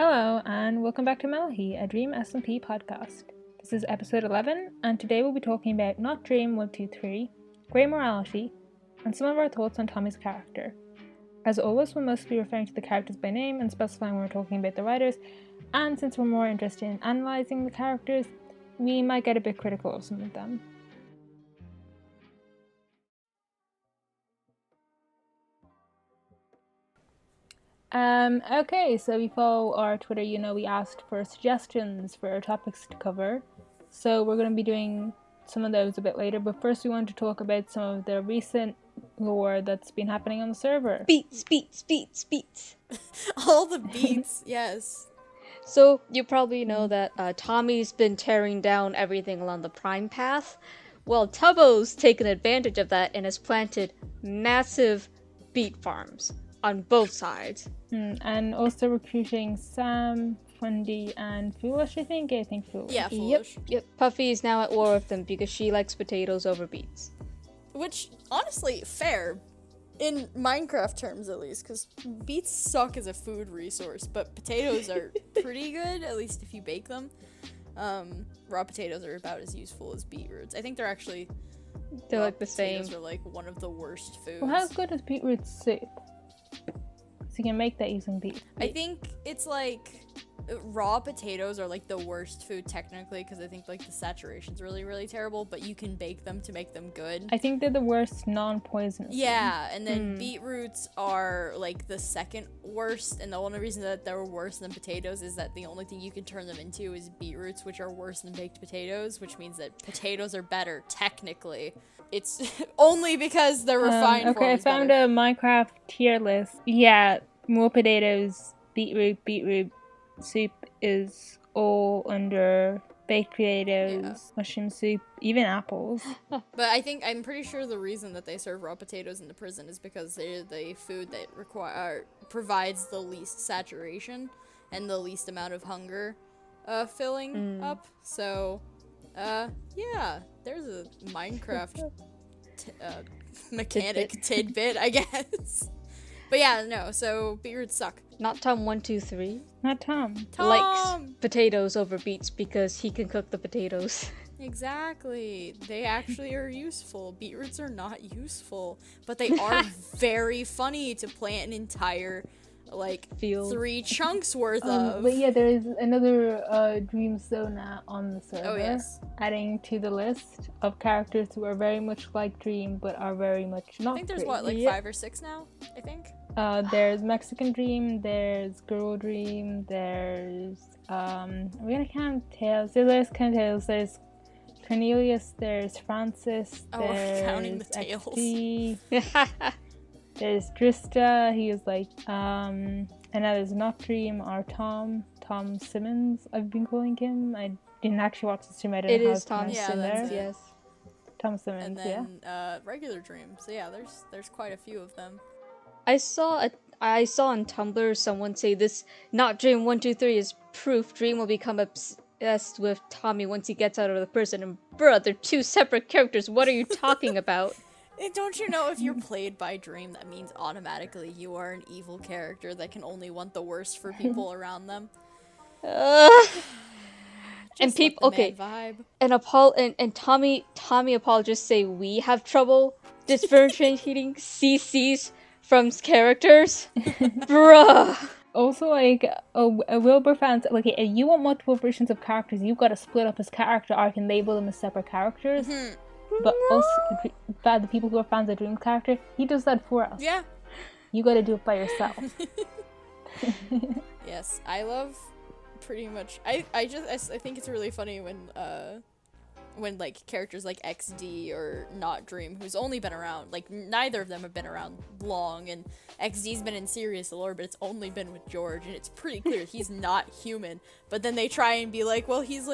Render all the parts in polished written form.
Hello, and welcome back to Mellohi, a Dream DSMP podcast. This is episode 11, and today we'll be talking about Not Dream 123, Grey Morality, and some of our thoughts on Tommy's character. As always, we'll mostly be referring to the characters by name and specifying when we're talking about the writers, and since we're more interested in analysing the characters, we might get a bit critical of some of them. Okay, so if you follow our Twitter, you know we asked for suggestions for our topics to cover. So we're going to be doing some of those a bit later, but first we want to talk about some of the recent lore that's been happening on the server. Beats. All the beats, yes. So, you probably know that Tommy's been tearing down everything along the Prime Path. Well, Tubbo's taken advantage of that and has planted massive beet farms on both sides. And also recruiting Sam, Fundy, and Foolish, I think Foolish. Yeah, Foolish. Yep. Puffy is now at war with them because she likes potatoes over beets. Which, honestly, fair. In Minecraft terms, at least, because beets suck as a food resource, but potatoes are pretty good, at least if you bake them. Raw potatoes are about as useful as beetroots. I think they're actually... They're like the same. Potatoes are like one of the worst foods. Well, how good is beetroot soup? So you can make that using beet. I think it's like... Raw potatoes are like the worst food technically because I think like the saturation's really, really terrible, but you can bake them to make them good. I think they're the worst non-poisonous. Yeah, and then beetroots are like the second worst, and the only reason that they're worse than potatoes is that the only thing you can turn them into is beetroots, which are worse than baked potatoes, which means that potatoes are better technically. It's only because they're refined. Okay, I found a Minecraft tier list. Yeah, more potatoes, beetroot soup is all under baked potatoes, mushroom soup, even apples. But I'm pretty sure the reason that they serve raw potatoes in the prison is because they're the food that provides the least saturation and the least amount of hunger filling up. So, yeah, there's a Minecraft mechanic tidbit, I guess. But yeah, no, so beetroots suck. Not Tom 123. Not Tom. Likes potatoes over beets because he can cook the potatoes. Exactly. They actually are useful. Beetroots are not useful, but they are very funny to plant an entire, field. 3 chunks worth of. But yeah, there is another Dream Zona on the server. Oh, yes. Adding to the list of characters who are very much like Dream, but are very much not I think there's Dream. 5 or 6 now, I think? There's Mexican Dream, there's Girl Dream, there's, I'm gonna count Tails. There's Tails, there's Cornelius, there's Francis, there's counting the tails. XD, there's Drista, he is and now there's Not Dream, or Tom Simmons, I've been calling him. I didn't actually watch the stream, I don't know how is Tom Simmons, yes. Tom Simmons, and then, regular Dream. So yeah, there's quite a few of them. I saw on Tumblr someone say this Not Dream 123 is proof Dream will become obsessed with Tommy once he gets out of the prison. And bruh, they're 2 separate characters. What are you talking about? Don't you know if you're played by Dream, that means automatically you are an evil character that can only want the worst for people around them? And people, okay, vibe. And Tommy apologists say we have trouble differentiating CCs from characters. Bruh. Also, Wilbur fans, if you want multiple versions of characters, you've got to split up his character arc and label them as separate characters. But also, the people who are fans of Dream's character, he does that for us. Yeah. You got to do it by yourself. Yes, I love pretty much. I think it's really funny when characters like XD or Not Dream, who's only been around, neither of them have been around long, and XD's been in serious lore, but it's only been with George, and it's pretty clear he's not human, but then they try and be like, well, he's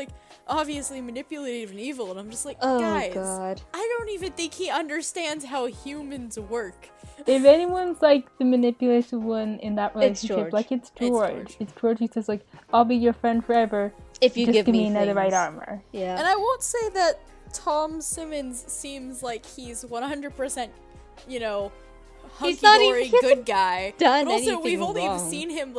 obviously manipulative and evil, and I'm just like, guys, God. I don't even think he understands how humans work. If anyone's the manipulative one in that relationship, it's George. It's George who says I'll be your friend forever. If you just give me another right armor. Yeah. And I won't say that Tom Simmons seems like he's 100%, hunky-dory good guy. Done but also, anything we've only wrong. seen him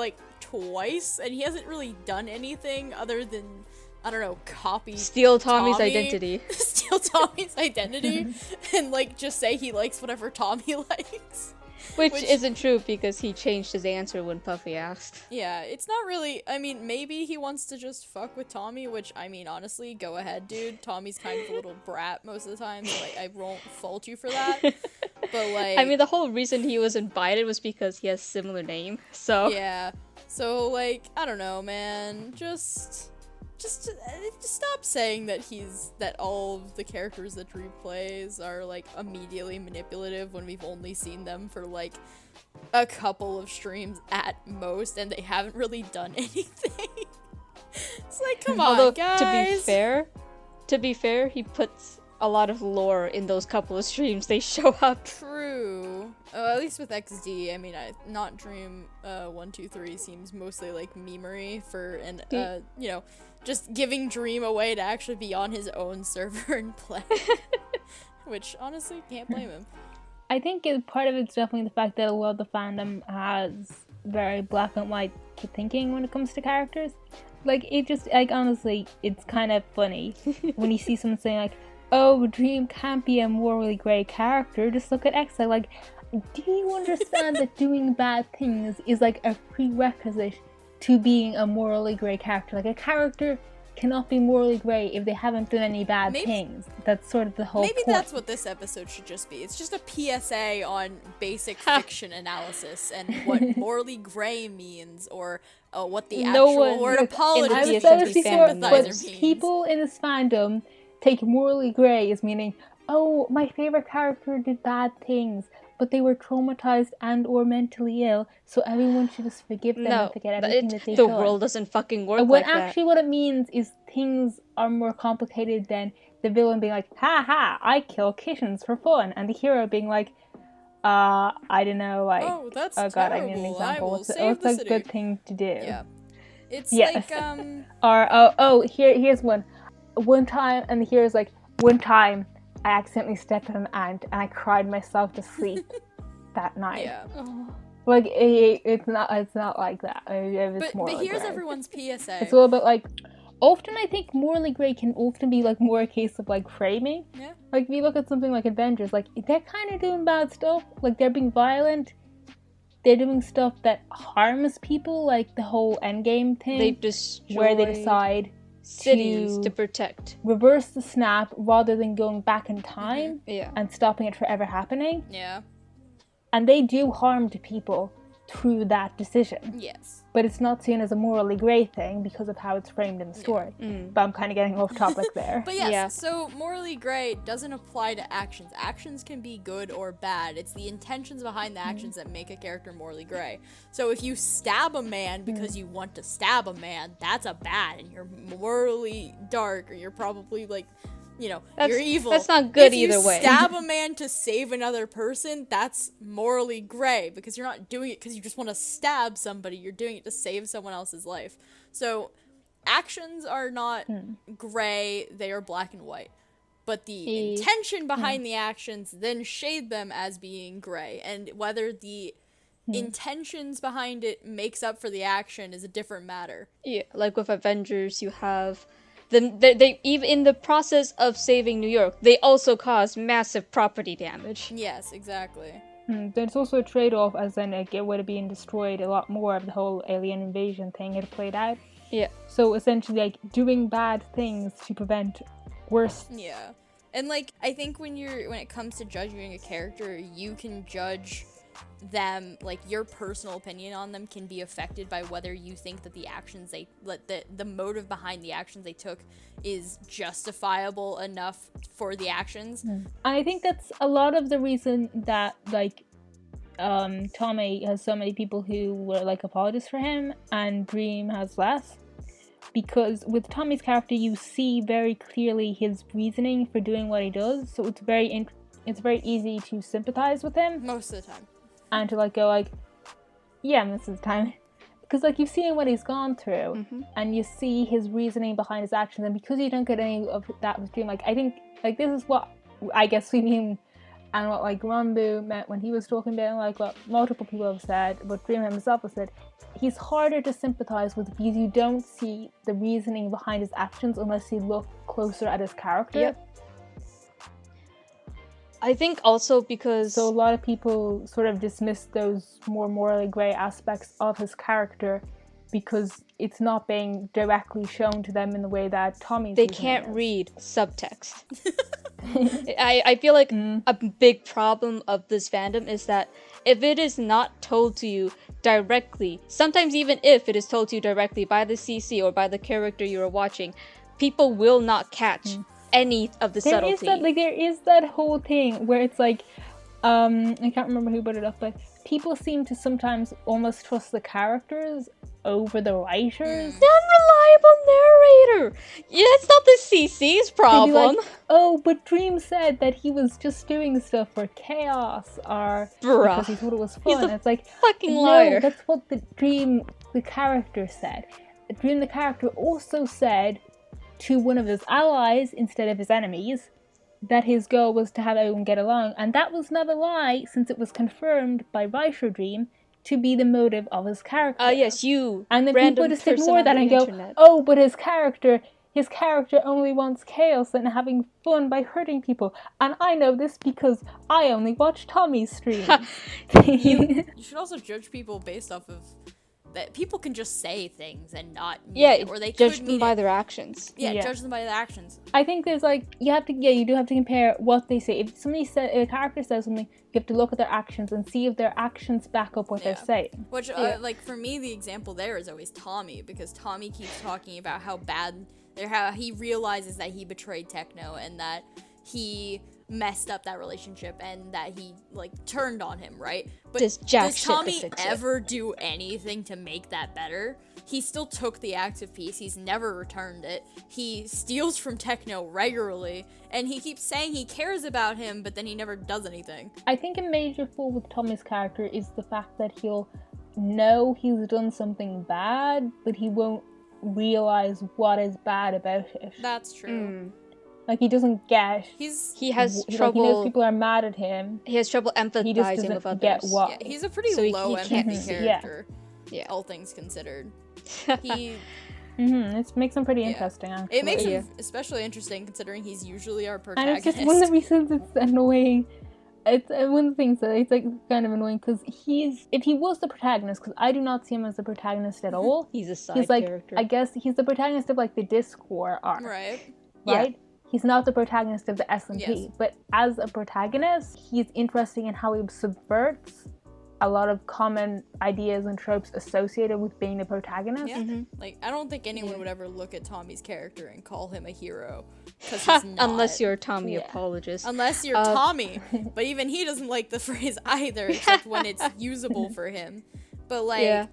twice, and he hasn't really done anything other than, I don't know, copy Steal Tommy's Tommy, identity. steal Tommy's identity, and like just say he likes whatever Tommy likes. Which isn't true because he changed his answer when Puffy asked. Yeah, it's not really, I mean, maybe he wants to just fuck with Tommy, which, I mean, honestly, go ahead, dude. Tommy's kind of a little brat most of the time, so, like, I won't fault you for that. But, like... I mean, the whole reason he was invited was because he has similar name, so... Yeah. So, like, I don't know, man. Just stop saying that all of the characters that Dream plays are, like, immediately manipulative when we've only seen them for, like, a couple of streams at most, and they haven't really done anything. It's like, come on, guys. To be fair, he puts a lot of lore in those couple of streams they show up. True. At least with XD, I mean, not Dream 123 seems mostly like memery for, and you know, just giving Dream a way to actually be on his own server and play. Which, honestly, can't blame him. I think part of it's definitely the fact that a lot of the fandom has very black and white thinking when it comes to characters. Like, it just, like, honestly, it's kind of funny when you see someone saying, like, oh, Dream can't be a morally grey character, just look at X. Like, do you understand that doing bad things is, like, a prerequisite to being a morally grey character? Like, a character cannot be morally grey if they haven't done any bad things. That's sort of the whole point. That's what this episode should just be. It's just a PSA on basic fiction analysis and what morally grey means, or what the actual word apology but people in this fandom take morally grey as meaning, oh, my favorite character did bad things, but they were traumatized and or mentally ill, so everyone should just forgive them and forget everything that they've done. The world doesn't fucking work like that. Actually, what it means is things are more complicated than the villain being like, ha ha, I kill kittens for fun, and the hero being like, I don't know, like, oh, that's God, terrible. I need an example. What's a good thing to do? Yeah. It's yes. like, or, here's one. One time I accidentally stepped on an ant and I cried myself to sleep that night. Yeah. Like, it's not like that. But here's everyone's PSA. It's a little bit like, often I think morally grey can often be like more a case of like framing. Yeah. Like, if you look at something like Avengers, like, they're kind of doing bad stuff. Like, they're being violent. They're doing stuff that harms people, like the whole Endgame thing. They've destroyed where they decide cities to protect. Reverse the snap rather than going back in time and stopping it from ever happening. Yeah. And they do harm to people through that decision. Yes. But it's not seen as a morally grey thing because of how it's framed in the story. But I'm kind of getting off topic there. But yes, so morally grey doesn't apply to actions. Actions can be good or bad. It's the intentions behind the actions that make a character morally grey. So if you stab a man because you want to stab a man, that's a bad, and you're morally dark, or you're probably like, you know, you're evil. That's not good either way. If you stab a man to save another person, that's morally grey, because you're not doing it because you just want to stab somebody. You're doing it to save someone else's life. So actions are not grey, they are black and white. But the intention behind the actions then shade them as being grey. And whether the intentions behind it makes up for the action is a different matter. Yeah, like with Avengers, you have... They even in the process of saving New York, they also cause massive property damage. Yes, exactly. There's also a trade-off, as in it would have been destroyed a lot more if the whole alien invasion thing had played out. Yeah. So essentially, like, doing bad things to prevent worse. Yeah, and like, I think when it comes to judging a character, you can judge them, like, your personal opinion on them can be affected by whether you think that the actions the motive behind the actions they took is justifiable enough for the actions. I think that's a lot of the reason that, like, Tommy has so many people who were like apologists for him and Dream has less, because with Tommy's character you see very clearly his reasoning for doing what he does, so it's very easy to sympathize with him most of the time. And to, like, go, like, yeah, most of the time. Because, like, you've seen what he's gone through, and you see his reasoning behind his actions, and because you don't get any of that with Dream, like, I think, like, this is what I guess we mean and what like Ranbu meant when he was talking about, like what multiple people have said, what Dream himself has said, he's harder to sympathize with because you don't see the reasoning behind his actions unless you look closer at his character. Yep. I think also because... So a lot of people sort of dismiss those more morally grey aspects of his character because it's not being directly shown to them in the way that Tommy's They can't read subtext. I feel like a big problem of this fandom is that if it is not told to you directly, sometimes even if it is told to you directly by the CC or by the character you are watching, people will not catch any of the subtlety. There is that whole thing where it's like, I can't remember who brought it up, but people seem to sometimes almost trust the characters over the writers. The unreliable narrator! Yeah, it's not the CC's problem. Like, oh, but Dream said that he was just doing stuff for chaos, or because he thought it was fun. He's it's like, fucking liar. No, that's what the character said. Dream, the character, also said to one of his allies instead of his enemies that his goal was to have everyone get along, and that was not a lie since it was confirmed by writer Dream to be the motive of his character. Yes, you. And then people just ignore that and go, oh, but his character only wants chaos and having fun by hurting people. And I know this because I only watch Tommy's stream. You should also judge people based off of that. People can just say things and not mean it, or they judge could them by their actions. Yeah, judge them by their actions. I think there's like, you do have to compare what they say. If a character says something, you have to look at their actions and see if their actions back up what they're saying. Which, like, for me, the example there is always Tommy, because Tommy keeps talking about how he realizes that he betrayed Techno and that he messed up that relationship and that he like turned on him, right? But does Tommy ever do anything to make that better? He still took the axe of peace. He's never returned it. He steals from Techno regularly, and he keeps saying he cares about him, but then he never does anything. I think a major flaw with Tommy's character is the fact that he'll know he's done something bad, but he won't realize what is bad about it. That's true. Like, he doesn't get... He has trouble... Like, he knows people are mad at him. He has trouble empathizing he just doesn't with others. Get what. Yeah, he's a pretty low empathy character, all things considered. It makes him pretty interesting, actually. It makes him especially interesting considering he's usually our protagonist. And it's just one of the reasons it's annoying. It's one of the things that it's like kind of annoying because if he was the protagonist, because I do not see him as the protagonist at all. He's a side character. I guess he's the protagonist of like the Discord arc. Right? Yeah. He's not the protagonist of the SMP, but as a protagonist, he's interesting in how he subverts a lot of common ideas and tropes associated with being the protagonist. Yeah. Like, I don't think anyone would ever look at Tommy's character and call him a hero, because he's not. Unless you're a Tommy apologist. Unless you're Tommy. But even he doesn't like the phrase either, except when it's usable for him. But like,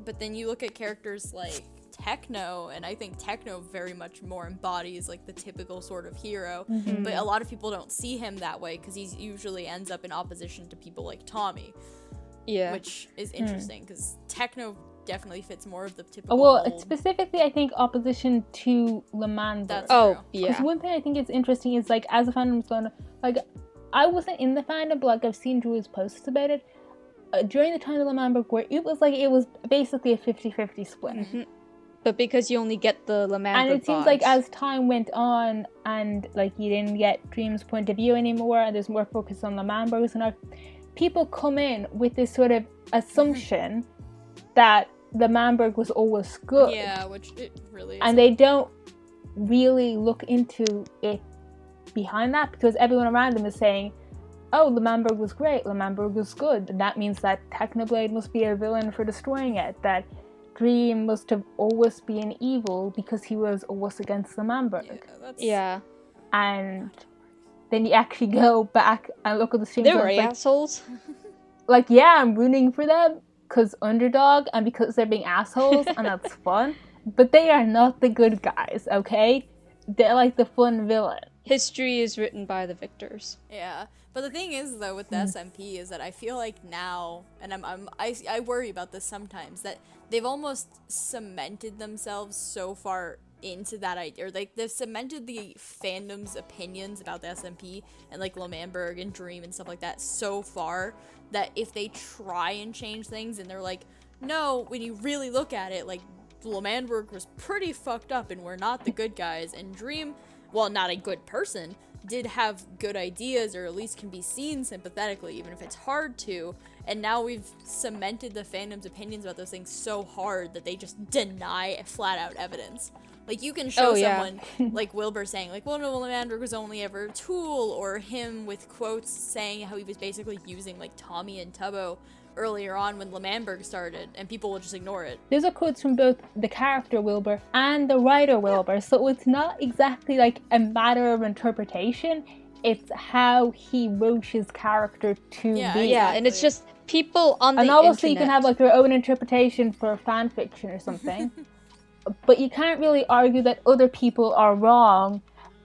but then you look at characters like Techno, and I think Techno very much more embodies like the typical sort of hero, but a lot of people don't see him that way because he usually ends up in opposition to people like Tommy, which is interesting because Techno definitely fits more of the typical specifically I think opposition to Lamandra. That's true. Because one thing I think is interesting is like, as a fandom's going, like, I wasn't in the fandom, but like I've seen Drew's posts about it during the time of Lamandra, where it was basically a 50-50 split. But because you only get the Lamandra and it seems like as time went on and like you didn't get Dream's point of view anymore and there's more focus on Lamandra and all, people come in with this sort of assumption that Lamandra was always good. Yeah, which it really is. And they don't really look into it behind that because everyone around them is saying, oh, Lamandra was great, Lamandra was good, and that means that Technoblade must be a villain for destroying it, that Dream must have always been evil because he was always against the Lamandra. And then you actually go back and look at the streams. They were assholes. Like, yeah, I'm rooting for them because underdog and because they're being assholes and that's fun. But they are not the good guys, okay? They're like the fun villain. History is written by the victors. Yeah. But the thing is, though, with the SMP is that I feel like now, and I worry about this sometimes, that they've almost cemented themselves so far into that idea, or like they've cemented the fandom's opinions about the SMP and like L'Manberg and Dream and stuff like that so far that if they try and change things and they're like, no, when you really look at it, like L'Manberg was pretty fucked up and we're not the good guys, and Dream, well, not a good person, did have good ideas, or at least can be seen sympathetically, even if it's hard to. And now we've cemented the fandom's opinions about those things so hard that they just deny flat out evidence. Like, you can show someone, like Wilbur saying, like, well, no, L'Manberg was only ever a tool, or him with quotes saying how he was basically using, like, Tommy and Tubbo earlier on when L'Manberg started, and people will just ignore it. Those are quotes from both the character Wilbur and the writer Wilbur, so it's not exactly like a matter of interpretation, it's how he wrote his character to be. Yeah, and it's just people on the internet. And obviously you can have like your own interpretation for fan fiction or something, but you can't really argue that other people are wrong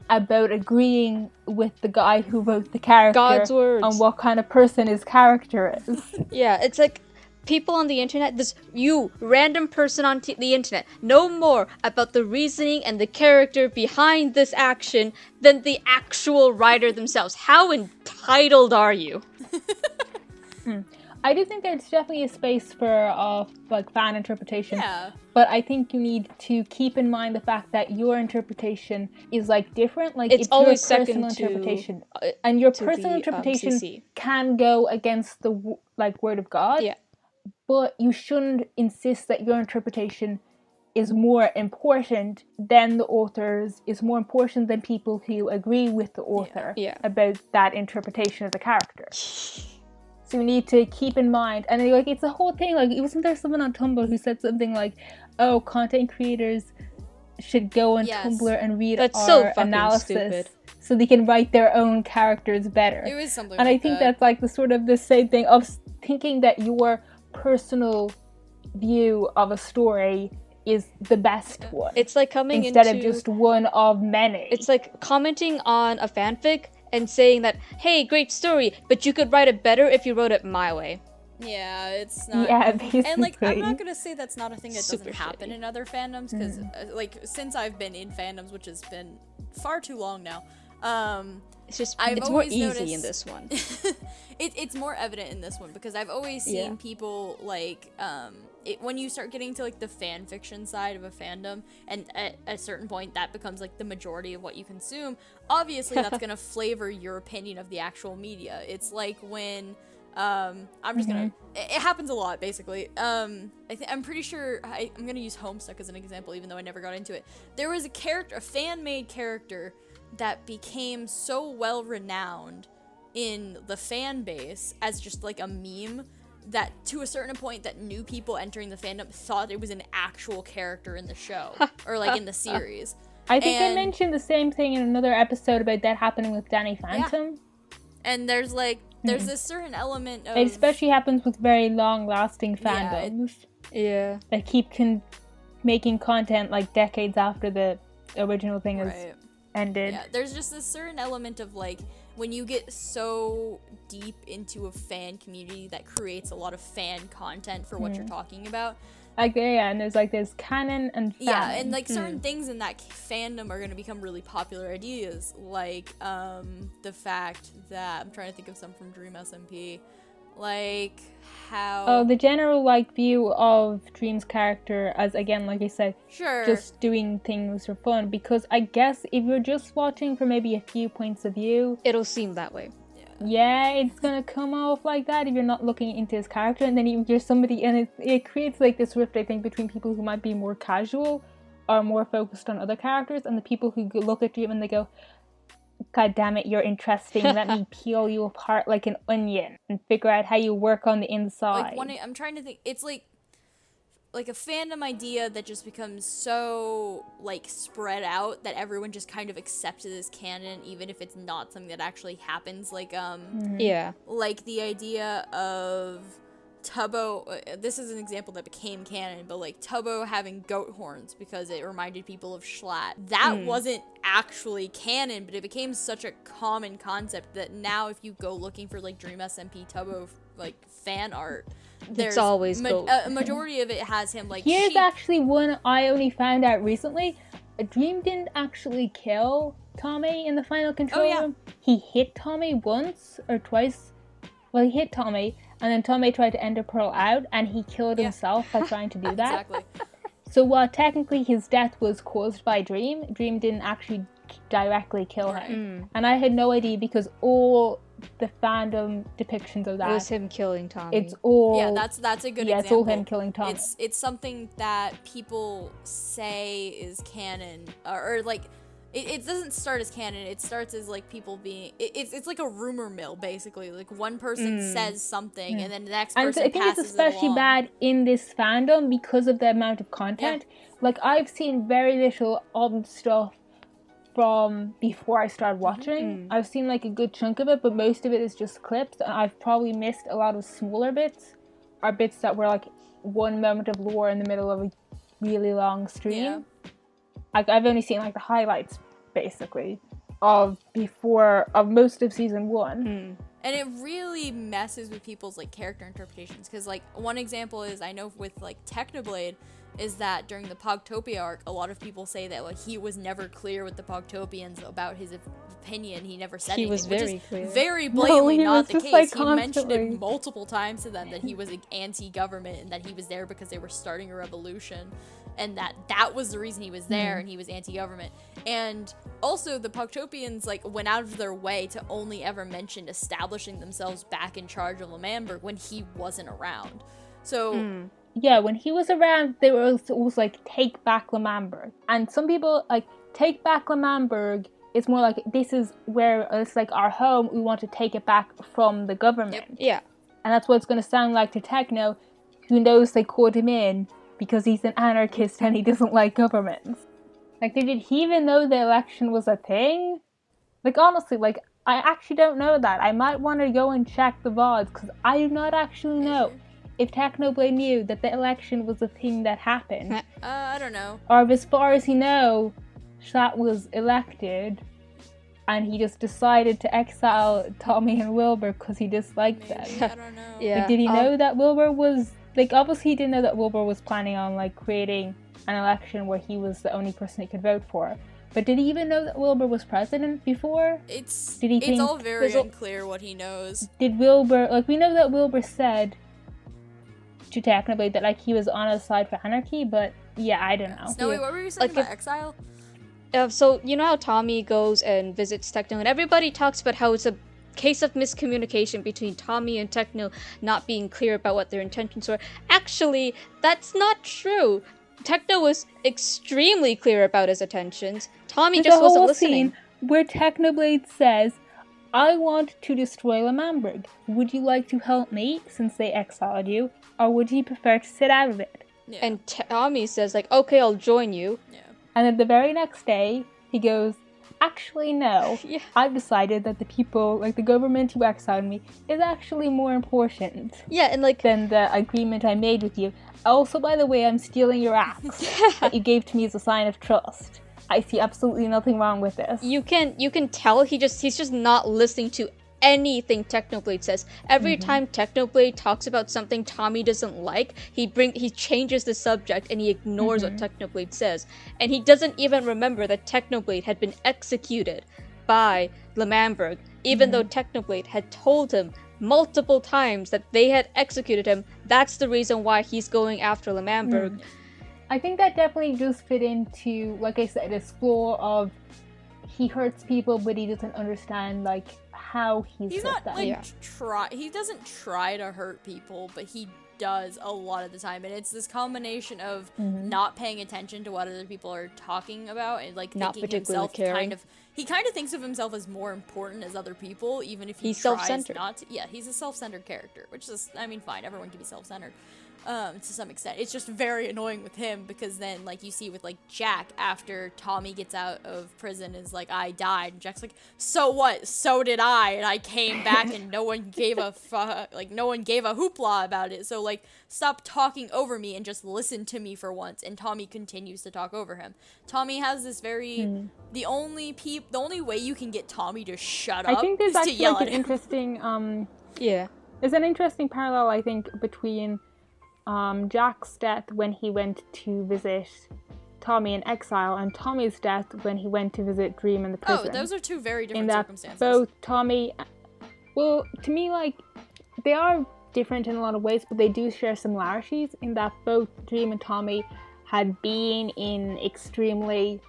about agreeing with the guy who wrote the character God's words on what kind of person his character is. Yeah, it's like people on the internet, this you random person on the internet, know more about the reasoning and the character behind this action than the actual writer themselves. How entitled are you? I do think there's definitely a space for like fan interpretation. Yeah. But I think you need to keep in mind the fact that your interpretation is like different. Like It's always your personal second to, interpretation, and your to personal the, interpretation CC. can go against the like word of God. Yeah. But you shouldn't insist that your interpretation is more important than the author's, is more important than people who agree with the author about that interpretation of the character. So you need to keep in mind, and like it's a whole thing. Like, wasn't there someone on Tumblr who said something like, "Oh, content creators should go on Tumblr and read our analysis so they can write their own characters better." It was something. And like I think that. that's like the sort of the same thing of thinking that your personal view of a story is the best one. It's like coming instead into, of just one of many. It's like commenting on a fanfic and saying that, hey, great story, but you could write it better if you wrote it my way. Yeah, it's not. Yeah, basically. And like, I'm not gonna say that's not a thing that Super doesn't happen shitty. in other fandoms, because like since I've been in fandoms, which has been far too long now, it's just I've it's more always easy noticed- in this one. it's more evident in this one because I've always seen people like when you start getting to like the fan fiction side of a fandom, and at a certain point that becomes like the majority of what you consume, obviously that's gonna flavor your opinion of the actual media. It's like when I'm just gonna it happens a lot basically. I'm pretty sure I'm gonna use Homestuck as an example, even though I never got into it. There was a fan-made character that became so well renowned in the fan base as just like a meme, that to a certain point that new people entering the fandom thought it was an actual character in the show or like in the series. I think I mentioned the same thing in another episode about that happening with Danny Phantom. And there's this certain element of... It especially happens with very long-lasting fandoms. Yeah. That keep making content like decades after the original thing has ended. Yeah, there's just this certain element of like, when you get so deep into a fan community that creates a lot of fan content for what you're talking about. Like, and there's canon and fan. Yeah, and like certain things in that fandom are going to become really popular ideas, like the fact that I'm trying to think of some from Dream SMP, like how the general like view of Dream's character as, again, like I said, just doing things for fun. Because I guess if you're just watching for maybe a few points of view, it'll seem that way. Yeah, it's gonna come off like that if you're not looking into his character, and then you're somebody, and it creates like this rift, I think, between people who might be more casual or more focused on other characters, and the people who look at you and they go, "God damn it, you're interesting. Let me peel you apart like an onion and figure out how you work on the inside." I'm trying to think. It's like a fandom idea that just becomes so like spread out that everyone just kind of accepts it as canon, even if it's not something that actually happens. Like like the idea of Tubbo. This is an example that became canon, but like Tubbo having goat horns because it reminded people of Schlatt. That wasn't actually canon, but it became such a common concept that now if you go looking for like Dream SMP Tubbo like fan art, there's always a majority of it has him like Here's sheep. actually one I only found out recently. Dream didn't actually kill Tommy in the final control yeah. room. He hit Tommy once or twice. Well, he hit Tommy, and then Tommy tried to ender pearl out, and he killed himself by trying to do that. Exactly. So while technically his death was caused by Dream didn't actually directly kill him. And I had no idea because all the fandom depictions of that, It was him killing Tommy. it's all that's a good example. it's all him killing Tommy. It's something that people say is canon, or like it doesn't start as canon. It starts as like people being it's like a rumor mill basically. Like one person says something and then the next person And so I think passes it's especially it along. bad in this fandom because of the amount of content. Like I've seen very little odd stuff from before I started watching. I've seen like a good chunk of it, but most of it is just clips, and I've probably missed a lot of smaller bits, or bits that were like one moment of lore in the middle of a really long stream. Yeah. Like I've only seen like the highlights basically of most of season 1. And it really messes with people's like character interpretations, because like one example is, I know with like Technoblade, is that during the Pogtopia arc, a lot of people say that like he was never clear with the Pogtopians about his opinion. He never said He anything, was which very is clear. very blatantly he not was the just, case. like, He mentioned constantly- it multiple times to them that he was like, anti-government and that he was there because they were starting a revolution, and that was the reason he was there, and he was anti-government. And also the Pogtopians like went out of their way to only ever mention establishing themselves back in charge of L'Manberg when he wasn't around. So Yeah, when he was around, they were always like, take back L'Manberg. And some people, like, take back L'Manberg is more like, this is where it's like our home, we want to take it back from the government. Yeah. And that's what it's going to sound like to Techno, who knows they called him in because he's an anarchist and he doesn't like governments. Like, did he even know the election was a thing? Like, honestly, like, I actually don't know that. I might want to go and check the VODs, because I do not actually know if Technoblade knew that the election was a thing that happened. I don't know. Or if, as far as he knows, Shat was elected and he just decided to exile Tommy and Wilbur because he disliked them. Maybe, I don't know. Yeah. Like, did he know that Wilbur was... Like, obviously he didn't know that Wilbur was planning on, like, creating an election where he was the only person he could vote for. But did he even know that Wilbur was president before? It's think- all very unclear what he knows. Did Wilbur... Like, we know that Wilbur said to Technoblade that, like, he was on his side for anarchy, but, yeah, I don't know. Snowy, what were you saying Like, about if- exile? So, you know how Tommy goes and visits Techno, and everybody talks about how it's a case of miscommunication between Tommy and Techno not being clear about what their intentions were. Actually, that's not true. Techno was extremely clear about his intentions. Tommy There's just a wasn't whole listening. scene where Technoblade says, I want to destroy L'Manberg. Would you like to help me since they exiled you? Or would you prefer to sit out of it? Yeah. And Tommy says, like, okay, I'll join you. yeah. And then the very next day, he goes, actually no. Yeah. I've decided that the people, like the government who exiled me, is actually more important Yeah, and like, than the agreement I made with you. Also, by the way, I'm stealing your axe that you gave to me as a sign of trust. I see absolutely nothing wrong with this. you can tell he's just not listening to anything Technoblade says. Every time Technoblade talks about something Tommy doesn't like, he changes the subject and he ignores what Technoblade says. And he doesn't even remember that Technoblade had been executed by L'Manberg, even though Technoblade had told him multiple times that they had executed him. That's the reason why he's going after L'Manberg. I think that definitely does fit into, like I said, this flaw of he hurts people, but he doesn't understand, like, how He's hurt not them. like he doesn't try to hurt people, but he does a lot of the time, and it's this combination of not paying attention to what other people are talking about and like Not thinking particularly himself caring. he kind of thinks of himself as more important as other people, even if he He's tries self-centered. not to. Yeah, he's a self-centered character, which is, I mean, fine, everyone can be self-centered to some extent. It's just very annoying with him, because then, like, you see with like Jack, after Tommy gets out of prison, is like, I died, and Jack's like, so what, so did I, and I came back and no one gave a no one gave a hoopla about it, so like, stop talking over me and just listen to me for once. And Tommy continues to talk over him. Tommy has this very the only way you can get Tommy to shut up I think there's is to actually yell like at an him. interesting Yeah. there's an interesting parallel, I think, between Jack's death when he went to visit Tommy in exile and Tommy's death when he went to visit Dream in the prison. Oh, those are two very different in that circumstances. Both Tommy, well, to me, like, they are different in a lot of ways, but they do share similarities in that both Dream and Tommy had been in extremely,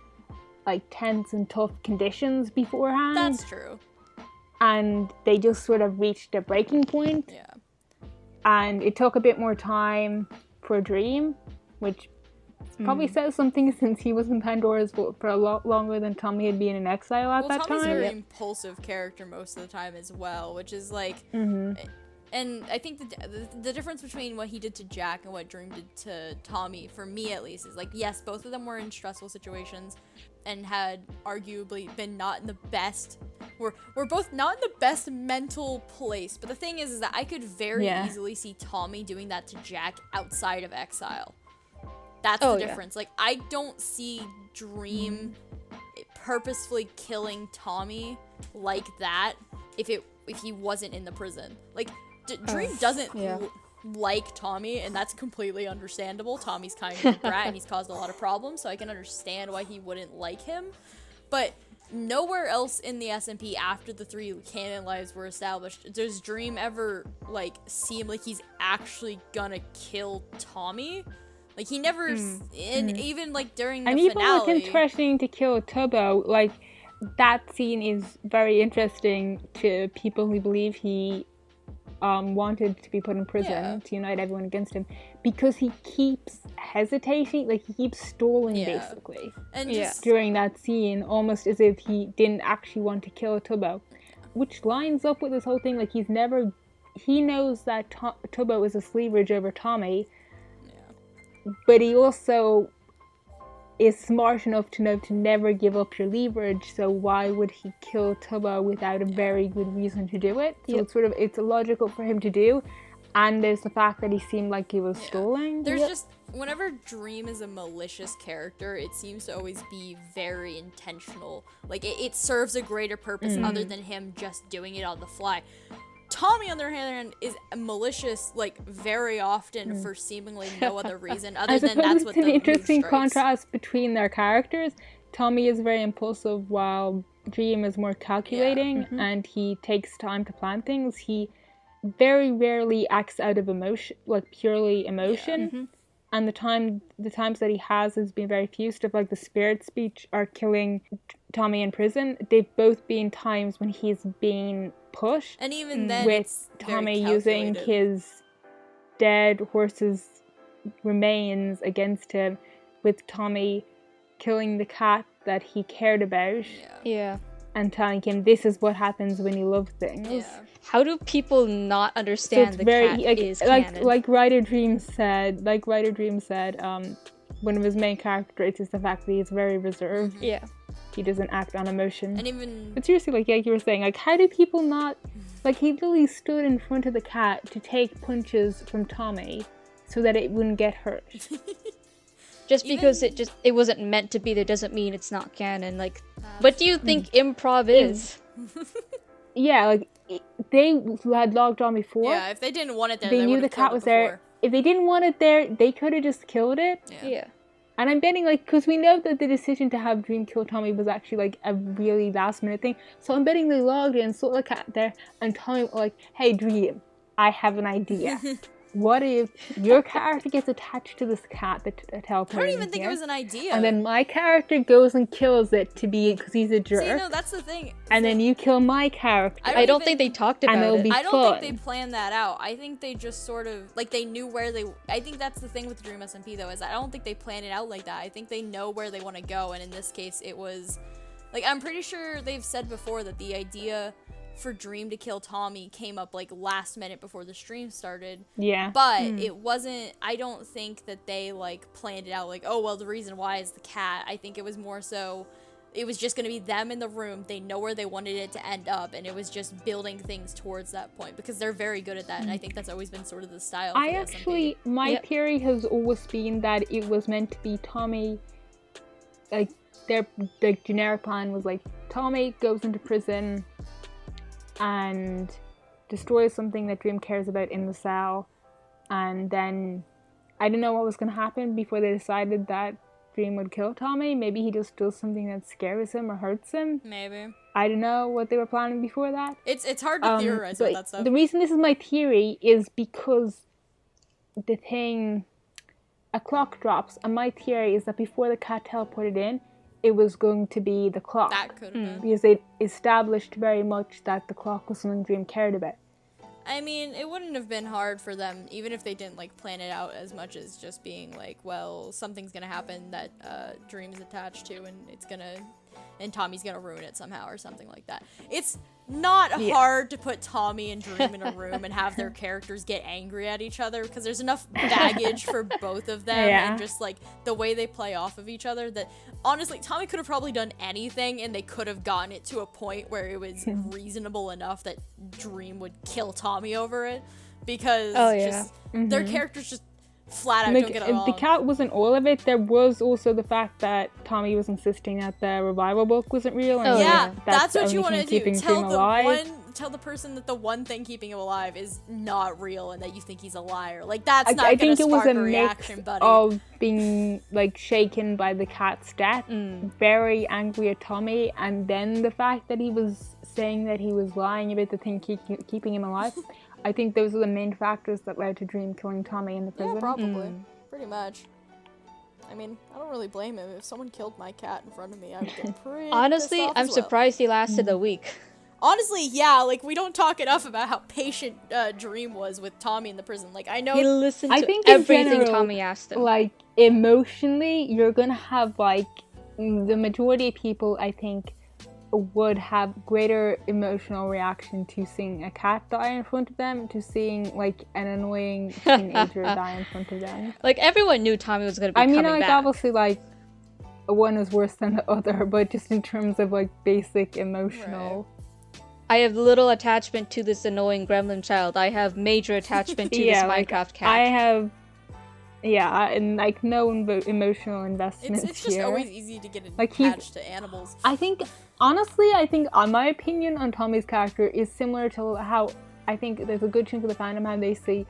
like, tense and tough conditions beforehand. That's true. And they just sort of reached a breaking point. Yeah. And it took a bit more time for Dream, which probably says something since he was in Pandora's Vault for a lot longer than Tommy had been in exile at that Tommy's time. a very impulsive character most of the time as well, which is like... And I think the difference between what he did to Jack and what Dream did to Tommy, for me at least, is like, yes, both of them were in stressful situations and had arguably been not in the best... We're both not in the best mental place. But the thing is that I could very easily see Tommy doing that to Jack outside of exile. That's the difference. Like, I don't see Dream purposefully killing Tommy like that if he wasn't in the prison. Like, Dream doesn't like Tommy, and that's completely understandable. Tommy's kind of a brat, and he's caused a lot of problems, so I can understand why he wouldn't like him. But nowhere else in the SMP after the 3 canon lives were established does Dream ever, like, seem like he's actually gonna kill Tommy. Like, he never, and even, like, during the finale... And even with him threatening to kill Tubbo, like, that scene is very interesting to people who believe he wanted to be put in prison to unite everyone against him, because he keeps hesitating, like, he keeps stalling basically, and during that scene, almost as if he didn't actually want to kill Tubbo, which lines up with this whole thing. Like, he knows that Tubbo is a sleeperage over Tommy, but he also is smart enough to know to never give up your leverage, so why would he kill Tubbo without a very good reason to do it? So it's illogical for him to do, and there's the fact that he seemed like he was stalling. There's just, whenever Dream is a malicious character, it seems to always be very intentional. Like, it serves a greater purpose other than him just doing it on the fly. Tommy, on the other hand, is malicious, like, very often for seemingly no other reason other than that's what the an interesting contrast between their characters. Tommy is very impulsive while Dream is more calculating, and he takes time to plan things. He very rarely acts out of emotion, like purely emotion. And the times that he has been very few. Stuff like the spirit speech or killing Tommy in prison, they've both been times when he's been pushed, and even then, with Tommy using his dead horse's remains against him, with Tommy killing the cat that he cared about, and telling him this is what happens when you love things. How do people not understand the cat is canon? Like Ryder Dream said, one of his main character traits is the fact that he's very reserved. He doesn't act on emotion. And even... But seriously, like you were saying, like, how do people not... Like, he literally stood in front of the cat to take punches from Tommy so that it wouldn't get hurt. Just because it wasn't meant to be there doesn't mean it's not canon. Like, what do you think improv is? Yeah, like, they had logged on before. Yeah, if they didn't want it there, they knew the cat was there. If they didn't want it there, they could have just killed it. Yeah. And I'm betting, like, because we know that the decision to have Dream kill Tommy was actually, like, a really last-minute thing. So I'm betting they logged in, saw the cat there, and Tommy was like, hey, Dream, I have an idea. What if your character gets attached to this cat that teleported? I don't even think it was an idea. And then my character goes and kills it because he's a jerk. See, no, that's the thing. And then you kill my character. I don't think they talked about it. I don't think they planned that out. I think they just sort of, like, they knew where they... I think that's the thing with Dream SMP, though, is I don't think they planned it out like that. I think they know where they want to go, and in this case, it was... Like, I'm pretty sure they've said before that the idea for Dream to kill Tommy came up, like, last minute before the stream started. Yeah. But it wasn't... I don't think that they, like, planned it out, like, oh, well, the reason why is the cat. I think it was more so... It was just going to be them in the room. They know where they wanted it to end up, and it was just building things towards that point, because they're very good at that, and I think that's always been sort of the style for the SMP. My theory has always been that it was meant to be Tommy, like, their generic plan was, like, Tommy goes into prison and destroys something that Dream cares about in the cell, and then I don't know what was going to happen before they decided that Dream would kill Tommy. Maybe he just does something that scares him or hurts him. Maybe. I don't know what they were planning before that. It's hard to theorize about that stuff. The reason this is my theory is because the thing, a clock drops, and my theory is that before the cat teleported in, it was going to be the clock. That could have been. Because they established very much that the clock was something Dream cared about. I mean, it wouldn't have been hard for them, even if they didn't, like, plan it out as much as just being like, well, something's gonna happen that Dream's attached to, and Tommy's gonna ruin it somehow, or something like that. It's not hard to put Tommy and Dream in a room and have their characters get angry at each other, because there's enough baggage for both of them, and just, like, the way they play off of each other that, honestly, Tommy could have probably done anything, and they could have gotten it to a point where it was reasonable enough that Dream would kill Tommy over it, because their characters just flat out don't get along. The cat wasn't all of it. There was also the fact that Tommy was insisting that the revival book wasn't real. And that's what you want to do. Tell the person that the one thing keeping him alive is not real and that you think he's a liar. Like, that's not I gonna think it was spark a reaction, mix buddy. of being, like, shaken by the cat's death, very angry at Tommy, and then the fact that he was saying that he was lying about the thing keeping him alive. I think those are the main factors that led to Dream killing Tommy in the prison. Yeah, probably. Pretty much. I mean, I don't really blame him. If someone killed my cat in front of me, I would get pretty Honestly, pissed off I'm as well. surprised he lasted a week. Honestly, yeah, like, we don't talk enough about how patient Dream was with Tommy in the prison. Like, I know... He listened to in everything general, Tommy asked him. Like, emotionally, you're gonna have, like, the majority of people, I think, would have greater emotional reaction to seeing a cat die in front of them, to seeing, like, an annoying teenager die in front of them. Like, everyone knew Tommy was going to be coming like, back. obviously, like, one is worse than the other, but just in terms of, like, basic emotional... I have little attachment to this annoying gremlin child. I have major attachment to this Minecraft cat. I have... Yeah, and, like, no emotional investment It's just always easy to get attached to animals. Honestly, I think my opinion on Tommy's character is similar to how I think there's a good chunk of the fandom how they see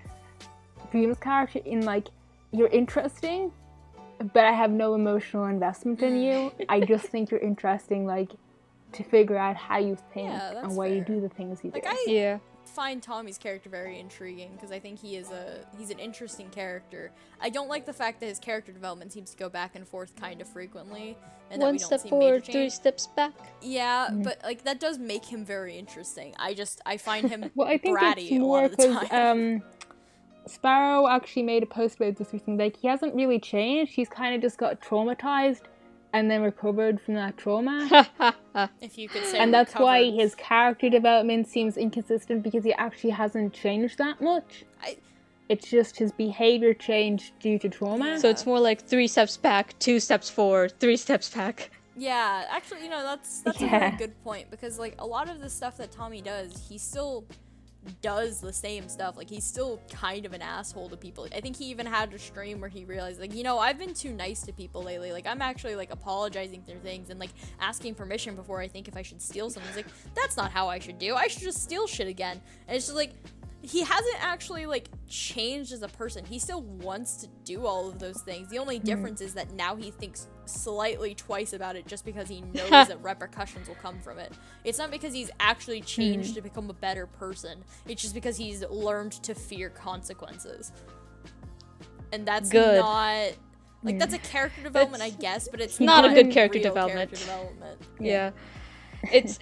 Dream's character in, like, you're interesting, but I have no emotional investment in you. I just think you're interesting, like, to figure out how you think and why you do the things you do. Like, I find Tommy's character very intriguing because I think he's an interesting character. I don't like the fact that his character development seems to go back and forth kind of frequently, and One step forward, 3 steps back. Yeah, but, like, that does make him very interesting. I find him I think bratty it's more a lot of the time. Sparrow actually made a post about this recently. Like, he hasn't really changed. He's kind of just got traumatized and then recovered from that trauma. If you could say. And that's why his character development seems inconsistent, because he actually hasn't changed that much. It's just his behavior changed due to trauma. So it's more like 3 steps back, 2 steps forward, 3 steps back. Yeah, actually, that's a very good point, because, like, a lot of the stuff that Tommy does, he still does the same stuff. Like, he's still kind of an asshole to people. I think he even had a stream where he realized, like, I've been too nice to people lately. Like, I'm actually, like, apologizing for things and, like, asking permission before I think if I should steal something. He's like, that's not how I should do. I should just steal shit again. And it's just like, he hasn't actually, like, changed as a person. He still wants to do all of those things. The only difference is that now he thinks slightly twice about it just because he knows that repercussions will come from it. It's not because he's actually changed to become a better person. It's just because he's learned to fear consequences. And that's not... Like, that's a character development, I guess, but it's not a good character development. Yeah. It's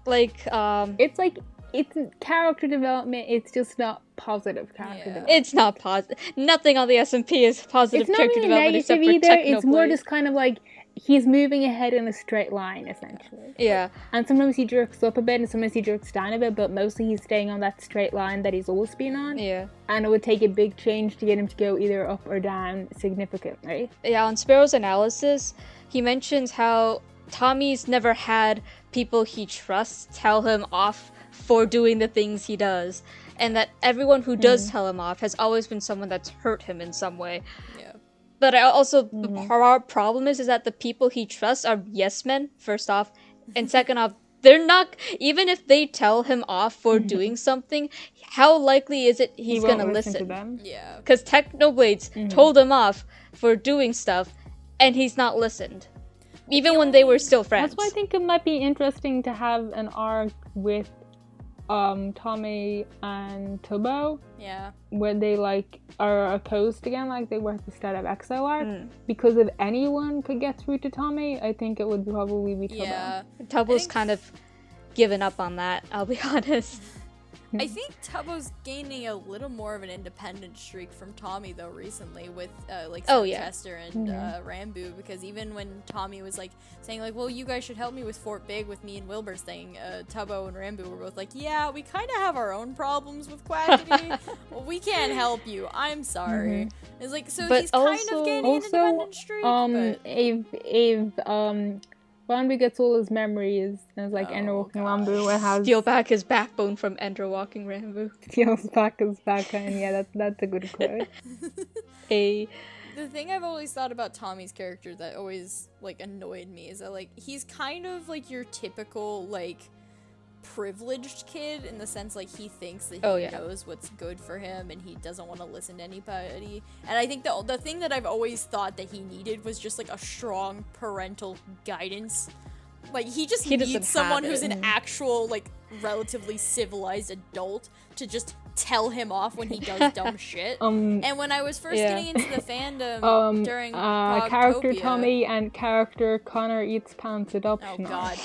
like, It's like, it's character development, it's just not positive character development. It's not positive. Nothing on the SMP is positive character development except for either. It's more Technoblade. just kind of like, he's moving ahead in a straight line, essentially. Yeah. And sometimes he jerks up a bit, and sometimes he jerks down a bit, but mostly he's staying on that straight line that he's always been on. Yeah. And it would take a big change to get him to go either up or down significantly. Yeah, on Sparrow's analysis, he mentions how Tommy's never had people he trusts tell him off for doing the things he does, and that everyone who does tell him off has always been someone that's hurt him in some way. Yeah. But the problem is that the people he trusts are yes men, first off, and second off, they're not, even if they tell him off for doing something, how likely is it he's gonna listen? To them. Yeah. Because Technoblades told him off for doing stuff, and he's not listened. Even when they were still friends. That's why I think it might be interesting to have an arc with Tommy and Tubbo. Yeah. Where they like are opposed again, like they were at the start of Exile arc. Because if anyone could get through to Tommy, I think it would probably be Tubbo. Yeah. Tubbo's kind of given up on that, I'll be honest. I think Tubbo's gaining a little more of an independent streak from Tommy though recently with Chester and Rambu, because even when Tommy was like saying like, well, you guys should help me with Fort Big with me and Wilbur's thing, Tubbo and Rambu were both like, yeah, we kind of have our own problems with Quackity. Well, we can't help you. I'm sorry. It's like, so But he's kind of gaining an independent streak. If Rambu gets all his memories, and it's like Ender Walking Rambu, it has Steal back his backbone from Ender Walking Rambu. steals back his back, and yeah, that's a good quote. A The thing I've always thought about Tommy's character that always like annoyed me is that like he's kind of like your typical like privileged kid in the sense like he thinks that he knows what's good for him and he doesn't want to listen to anybody. And I think the thing that I've always thought that he needed was just like a strong parental guidance. Like he needs someone who's an actual like relatively civilized adult to just tell him off when he does dumb shit. And when I was first getting into the fandom during character Pogtopia, Tommy and character Connor Eats Pants adoption. Oh god.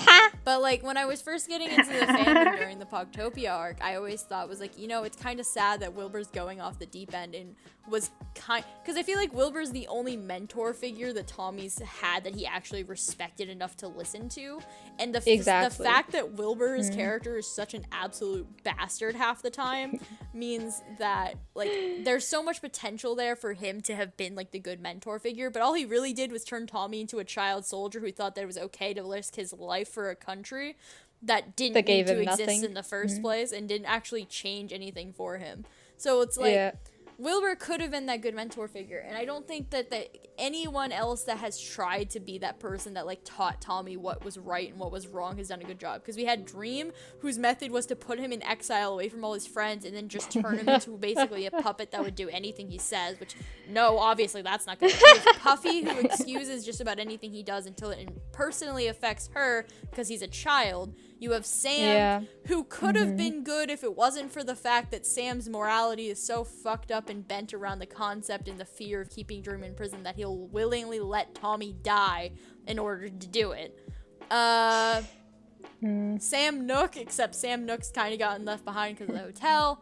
But like when I was first getting into the fandom during the Pogtopia arc, I always thought was like, you know, it's kind of sad that Wilbur's going off the deep end and was because I feel like Wilbur's the only mentor figure that Tommy's had that he actually respected enough to listen to. And the fact that Wilbur's character is such an absolute bastard half the time means that like there's so much potential there for him to have been like the good mentor figure, but all he really did was turn Tommy into a child soldier who thought that it was okay to risk his life for a country that didn't need to exist in the first place and didn't actually change anything for him. So it's like Wilbur could have been that good mentor figure, and I don't think that anyone else that has tried to be that person that like taught Tommy what was right and what was wrong has done a good job. Because we had Dream, whose method was to put him in exile away from all his friends and then just turn him into basically a puppet that would do anything he says, which no, obviously that's not good. We have Puffy, who excuses just about anything he does until it personally affects her because he's a child. You have Sam, who could have been good if it wasn't for the fact that Sam's morality is so fucked up and bent around the concept and the fear of keeping Dream in prison that he'll willingly let Tommy die in order to do it. Sam Nook, except Sam Nook's kind of gotten left behind because of the hotel.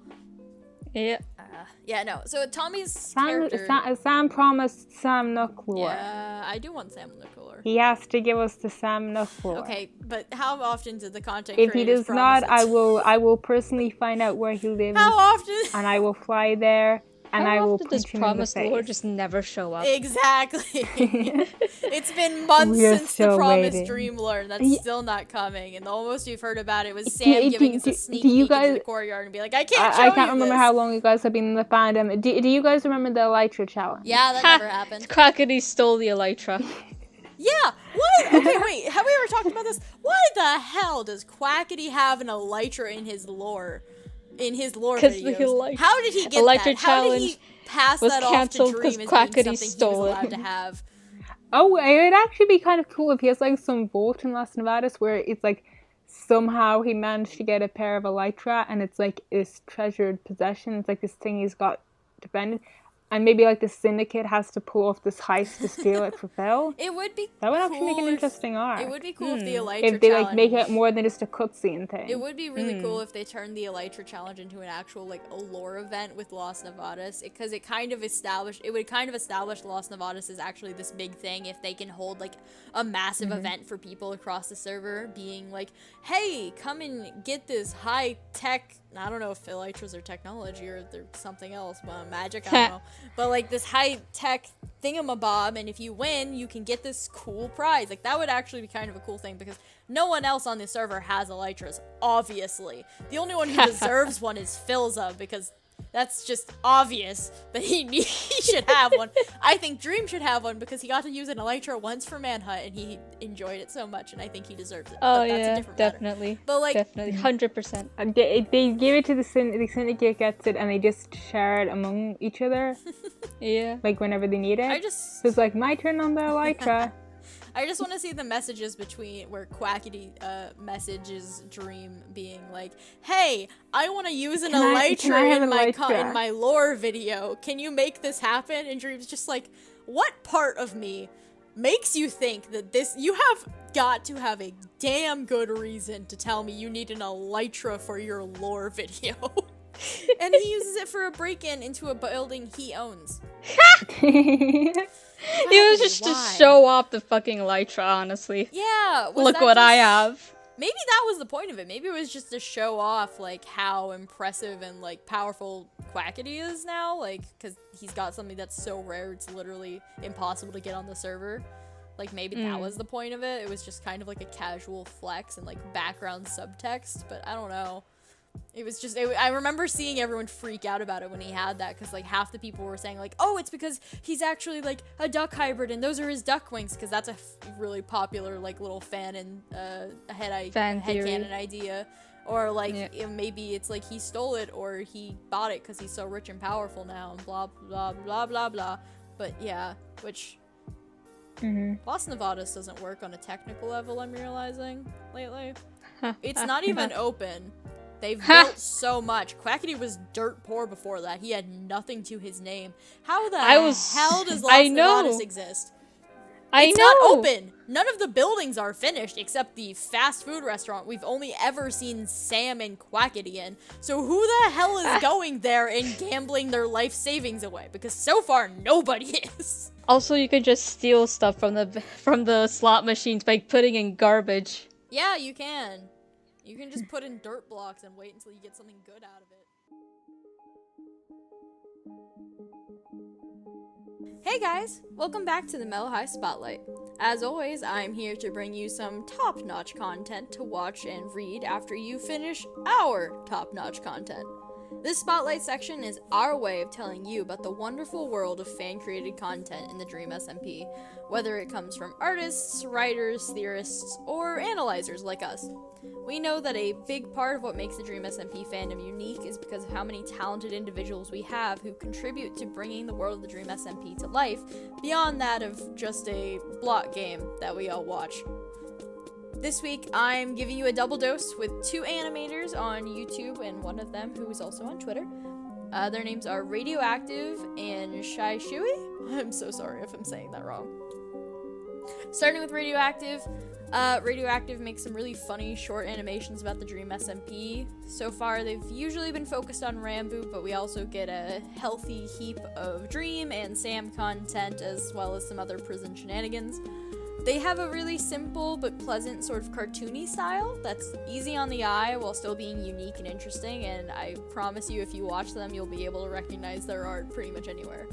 So Tommy's character... Sam promised Sam Nook lore. Yeah, I do want Sam Nook lore. He has to give us the Sam Nook lore. Okay, but how often did the content If he creators does not, promise I will personally find out where he lives. How often? And I will fly there. And I will punch him in the face. Lord just never show up? Exactly. It's been months since the promised Dream lore, and that's still not coming. And the most you've heard about it was Sam giving us a sneak peek into the courtyard and be like, I can't remember how long you guys have been in the fandom. Do you guys remember the Elytra challenge? Yeah, that never happened. Quackity stole the Elytra. Yeah, what? Okay, wait, have we ever talked about this? Why the hell does Quackity have an Elytra in his lore? In his lore videos. How did he get that? How did he pass that off to Dream as being something he was allowed to have? Oh, it would actually be kind of cool if he has like some vault in Las Nevadas where it's like somehow he managed to get a pair of Elytra and it's like his treasured possession. It's like this thing he's got defended. And maybe like the Syndicate has to pull off this heist to steal it for Phil. It would be that would actually make an interesting arc. It would be cool if the Elytra if they like make it more than just a cutscene thing. It would be really cool if they turned the Elytra challenge into an actual like a lore event with Las Nevadas, because it would kind of establish Las Nevadas as actually this big thing if they can hold like a massive event for people across the server, being like, hey, come and get this high tech. I don't know if Elytras are technology or they're something else, magic, I don't know. But like this high-tech thingamabob, and if you win, you can get this cool prize. Like that would actually be kind of a cool thing because no one else on the server has Elytras, obviously. The only one who deserves one is Philza because That's just obvious that he should have one. I think Dream should have one because he got to use an elytra once for Manhunt and he enjoyed it so much, and I think he deserves it. Oh but that's yeah, a different definitely. Matter. But like, definitely, 100%. And they give it to the syndicate gets it, and they just share it among each other. Yeah. Like whenever they need it. So it's like my turn on the elytra. I just want to see the messages between where Quackity messages Dream being like, "Hey, I want to use an elytra in my lore video. Can you make this happen?" And Dream's just like, "What part of me makes you think that this? You have got to have a damn good reason to tell me you need an elytra for your lore video." And he uses it for a break-in into a building he owns. It was just to show off the fucking elytra, honestly. Yeah. Look what I have. Maybe that was the point of it. Maybe it was just to show off, like, how impressive and, like, powerful Quackity is now. Like, because he's got something that's so rare, it's literally impossible to get on the server. Like, maybe that was the point of it. It was just kind of like a casual flex and, like, background subtext. But I don't know. It was just, I remember seeing everyone freak out about it when he had that, because like half the people were saying like, oh, it's because he's actually like a duck hybrid and those are his duck wings, because that's a really popular like little fan and headcanon idea. Or like maybe it's like he stole it or he bought it because he's so rich and powerful now and blah blah blah blah blah. But yeah, which Las Nevadas doesn't work on a technical level, I'm realizing lately. It's not even open. They've built so much. Quackity was dirt poor before that. He had nothing to his name. How the hell does Las Nevadas exist? It's not open. None of the buildings are finished except the fast food restaurant we've only ever seen Sam and Quackity in. So who the hell is going there and gambling their life savings away? Because so far nobody is. Also, you can just steal stuff from the slot machines by putting in garbage. Yeah, you can. You can just put in dirt blocks and wait until you get something good out of it. Hey guys, welcome back to the Mellohi Spotlight. As always, I'm here to bring you some top-notch content to watch and read after you finish our top-notch content. This Spotlight section is our way of telling you about the wonderful world of fan-created content in the Dream SMP, whether it comes from artists, writers, theorists, or analyzers like us. We know that a big part of what makes the Dream SMP fandom unique is because of how many talented individuals we have who contribute to bringing the world of the Dream SMP to life, beyond that of just a block game that we all watch. This week, I'm giving you a double dose with 2 animators on YouTube and one of them who is also on Twitter. Their names are Radioactive and Shai Shui. I'm so sorry if I'm saying that wrong. Starting with Radioactive. Radioactive makes some really funny short animations about the Dream SMP. So far, they've usually been focused on Rambo, but we also get a healthy heap of Dream and Sam content, as well as some other prison shenanigans. They have a really simple but pleasant sort of cartoony style that's easy on the eye while still being unique and interesting, and I promise you if you watch them, you'll be able to recognize their art pretty much anywhere.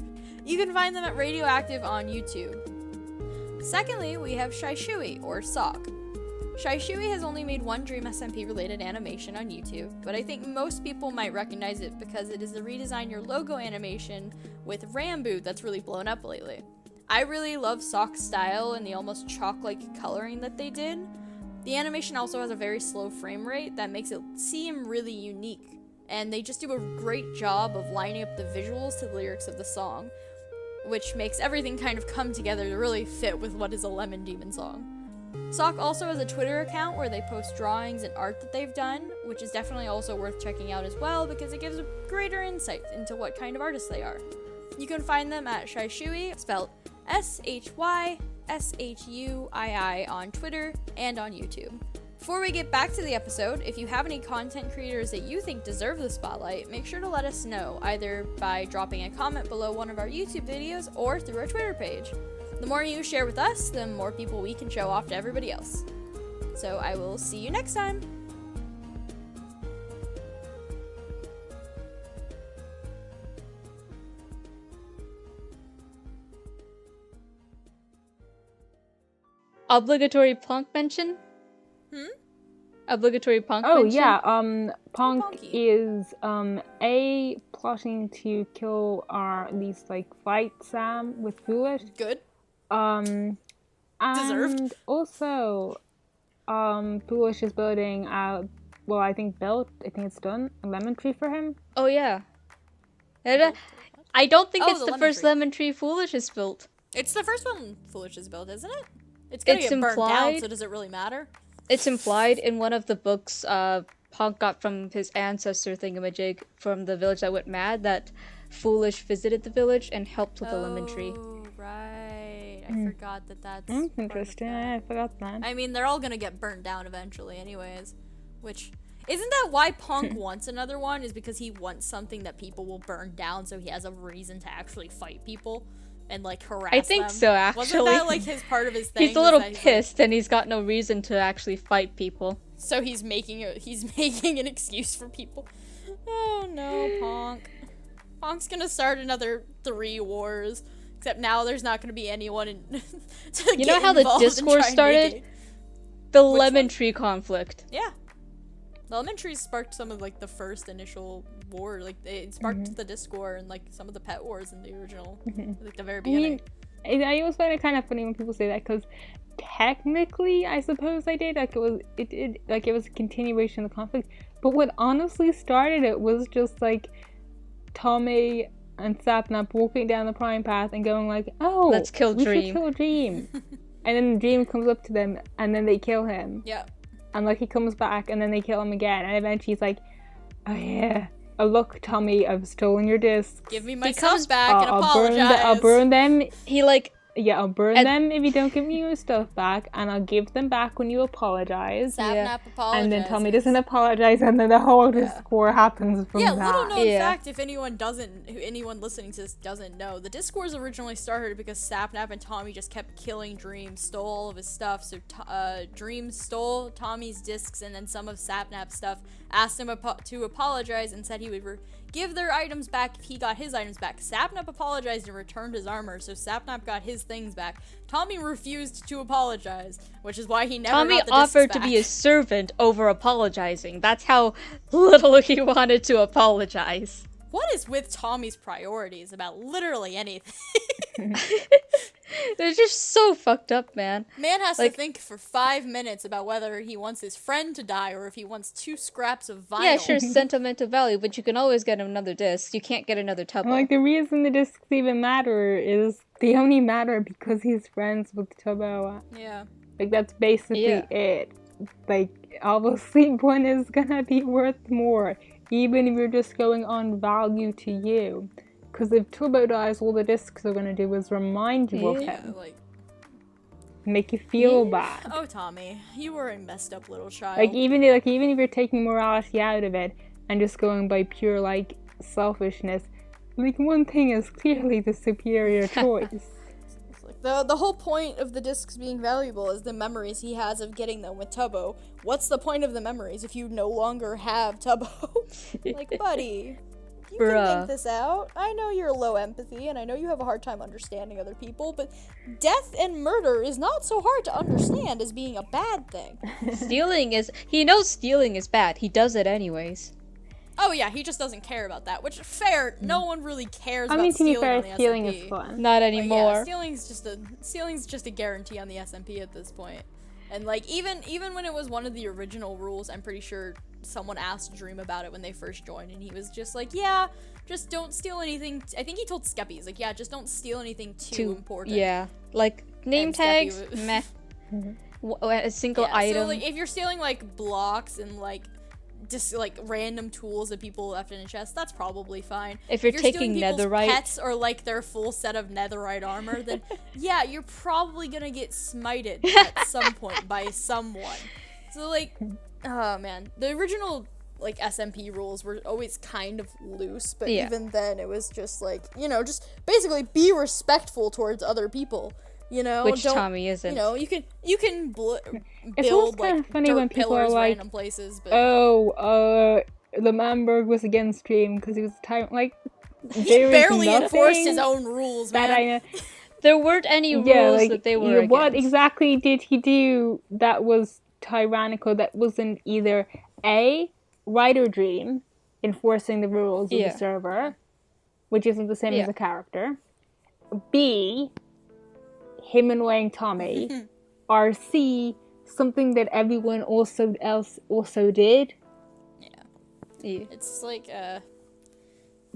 You can find them at Radioactive on YouTube. Secondly, we have Shai Shui, or Sock. Shai Shui has only made one Dream SMP related animation on YouTube, but I think most people might recognize it because it is the redesign your logo animation with Rambo that's really blown up lately. I really love Sock's style and the almost chalk-like coloring that they did. The animation also has a very slow frame rate that makes it seem really unique, and they just do a great job of lining up the visuals to the lyrics of the song, which makes everything kind of come together to really fit with what is a Lemon Demon song. Sock also has a Twitter account where they post drawings and art that they've done, which is definitely also worth checking out as well because it gives a greater insight into what kind of artists they are. You can find them at Shai Shui, spelled ShyShui on Twitter and on YouTube. Before we get back to the episode, if you have any content creators that you think deserve the spotlight, make sure to let us know, either by dropping a comment below one of our YouTube videos or through our Twitter page. The more you share with us, the more people we can show off to everybody else. So I will see you next time! Obligatory plonk mention? Obligatory punk Oh mention? yeah, Punk Punky. is plotting to kill or at least like fight Sam with Foolish. Good. And Deserved. also Foolish is building I think it's done, a lemon tree for him. Oh yeah. I don't think Oh, it's the the lemon first tree. lemon tree Foolish is built. It's the first one Foolish is built, isn't it? It's gonna It's get burnt down, implied. so does it really matter? It's implied in one of the books Punk got from his ancestor thingamajig from the village that went mad that Foolish visited the village and helped with the lemon tree. Oh, right. I forgot that's That's part of interesting. that. I forgot that. I mean, they're all gonna get burnt down eventually, anyways. Which isn't that why Punk wants another one? Is because he wants something that people will burn down, so he has a reason to actually fight people and like harass I think them. so, actually. Wasn't that like his part of his thing? He's a little was that he's, pissed and he's got no reason to actually fight people. so he's making an excuse for people. Oh no, Punk. Punk's gonna start another 3 wars. Except now there's not gonna be anyone to You know how the Discord started? The lemon tree conflict. Yeah. The lemon trees sparked some of like the first initial war. Like it sparked the Discord and like some of the pet wars in the original, like the very beginning. I always find it kind of funny when people say that because technically, I suppose I did. Like it was a continuation of the conflict. But what honestly started it was just like Tommy and Sapnap walking down the Prime Path and going like, "Oh, Let's kill we Dream." should kill Dream." And then Dream comes up to them, and then they kill him. Yeah. And like he comes back, and then they kill him again. And eventually he's like, "Oh yeah, oh look, Tommy, I've stolen your discs. Give me my Becomes- stuff back and apologize. I'll burn them. He like Yeah, I'll burn And- them if you don't give me your stuff back, and I'll give them back when you apologize." Sapnap apologizes. And then Tommy doesn't apologize, and then the whole Discord happens from Yeah, that. little known Yeah. fact, if anyone listening to this doesn't know, the Discords originally started because Sapnap and Tommy just kept killing Dream, stole all of his stuff. So Dream stole Tommy's discs and then some of Sapnap's stuff, asked him to apologize, and said he would give their items back if he got his items back. Sapnap apologized and returned his armor, so Sapnap got his things back. Tommy refused to apologize, which is why he never Tommy got the discs offered to back. be a servant over apologizing. That's how little he wanted to apologize. What is with Tommy's priorities about literally anything? They're just so fucked up, man. Man has Like- to think for 5 minutes about whether he wants his friend to die or if he wants 2 scraps of vinyl. Yeah, sure, sentimental value, but you can always get another disc. You can't get another Tubbo. Like, the reason the discs even matter is they only matter because he's friends with Tubbo. Yeah. Like, that's basically Yeah. it. Like, obviously one is gonna be worth more, even if you're just going on value to you. Because if Turbo dies, all the discs are gonna do is remind you of Yeah, him. like, Make you feel bad. oh, Tommy, you were a messed up little child. Like, even if you're taking morality out of it and just going by pure, like, selfishness, like, one thing is clearly the superior choice. It's like, the whole point of the discs being valuable is the memories he has of getting them with Tubbo. What's the point of the memories if you no longer have Tubbo? Like, buddy, you can Bruh. think this out. I know you're low empathy, and I know you have a hard time understanding other people, but death and murder is not so hard to understand as being a bad thing. He knows stealing is bad. He does it anyways. Oh yeah, he just doesn't care about that, which fair. No one really cares I about mean, to be stealing fair, on the stealing SMP. is fun. Not But yeah, anymore. stealing's just a guarantee on the SMP at this point. And like even when it was one of the original rules, I'm pretty sure someone asked Dream about it when they first joined, and he was just like, "Yeah, just don't steal anything." I think he told Skeppy, he's like, "Yeah, just don't steal anything too important." Yeah, like name And Skeppy tags, was- meh. A single Yeah, item. So like if you're stealing like blocks and like just like random tools that people left in a chest, that's probably fine. If you're stealing taking people's netherite- pets or like their full set of netherite armor, then yeah, you're probably gonna get smited at some point by someone. So like, oh man, the original like SMP rules were always kind of loose, but Yeah. even then it was just like, you know, just basically be respectful towards other people. You know, Which don't, Tommy isn't. You know, you can It's always build kind like of funny dirt when people are pillars like, random places, but the Manberg was against Dream because he was a tyrant. Like, he there is barely enforced his nothing own rules, that man. I know. There weren't any rules Yeah, like, that they were what against. exactly did he do that was tyrannical that wasn't either A, right or Dream, enforcing the rules of the server, which isn't the same as a character, B, him annoying Tommy, or C, something that everyone else also did. Yeah. It's like,